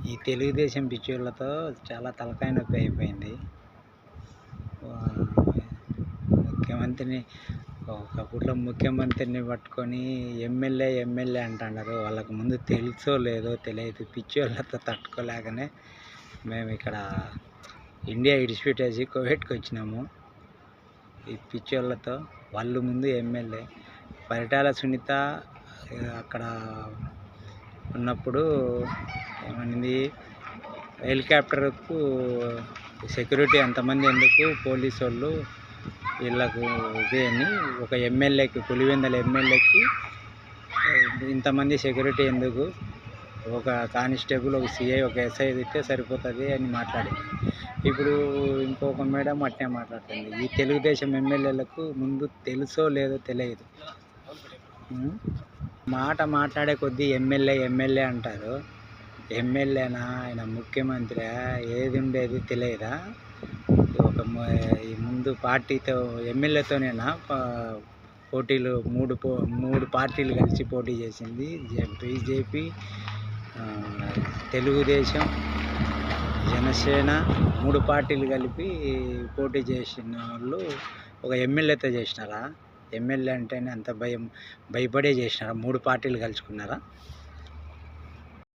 ఈ తెలుగుదేశం పిచ్చోళ్ళతో చాలా తలకాయ నొప్పి అయిపోయింది. ముఖ్యమంత్రిని ఒకప్పట్లో ముఖ్యమంత్రిని పట్టుకొని ఎమ్మెల్యే అంటున్నారు. వాళ్ళకు ముందు తెలుసో లేదో తెలియదు. పిచ్చోళ్ళతో తట్టుకోలేకనే మేము ఇక్కడ ఇండియా ఇడిచిపెట్టేసి కువైట్కి వచ్చినాము. ఈ పిచ్చోళ్ళతో వాళ్ళు ముందు ఎమ్మెల్యే పరిటాల సునీత అక్కడ ఉన్నప్పుడు ఏమనింది, హెలికాప్టర్కు సెక్యూరిటీ ఎంతమంది ఎందుకు, పోలీసు వాళ్ళు వీళ్ళకు ఇదే అని ఒక ఎమ్మెల్యేకి, పులివెందుల ఎమ్మెల్యేకి ఇంతమంది సెక్యూరిటీ ఎందుకు, ఒక కానిస్టేబుల్, ఒక సిఐ, ఒక ఎస్ఐ ఇస్తే సరిపోతుంది అని మాట్లాడింది. ఇప్పుడు ఇంకొక మేడం అట్నే మాట్లాడుతుంది. ఈ తెలుగుదేశం ఎమ్మెల్యేలకు ముందు తెలుసో లేదో తెలియదు. మాట మాట్లాడే కొద్దీ ఎమ్మెల్యే అంటారు. ఎమ్మెల్యేనా, ఆయన ముఖ్యమంత్రి, ఏది ఉండేది తెలియదా? ఒక ముందు పార్టీతో ఎమ్మెల్యేతోనేనా పోటీలు మూడు పార్టీలు కలిసి పోటీ చేసింది. బీజేపీ, తెలుగుదేశం, జనసేన 3 పార్టీలు కలిపి పోటీ చేసిన వాళ్ళు ఒక ఎమ్మెల్యేతో చేసినారా? ఎమ్మెల్యే అంటేనే అంత భయపడే చేసినారా? 3 పార్టీలు కలుసుకున్నారా?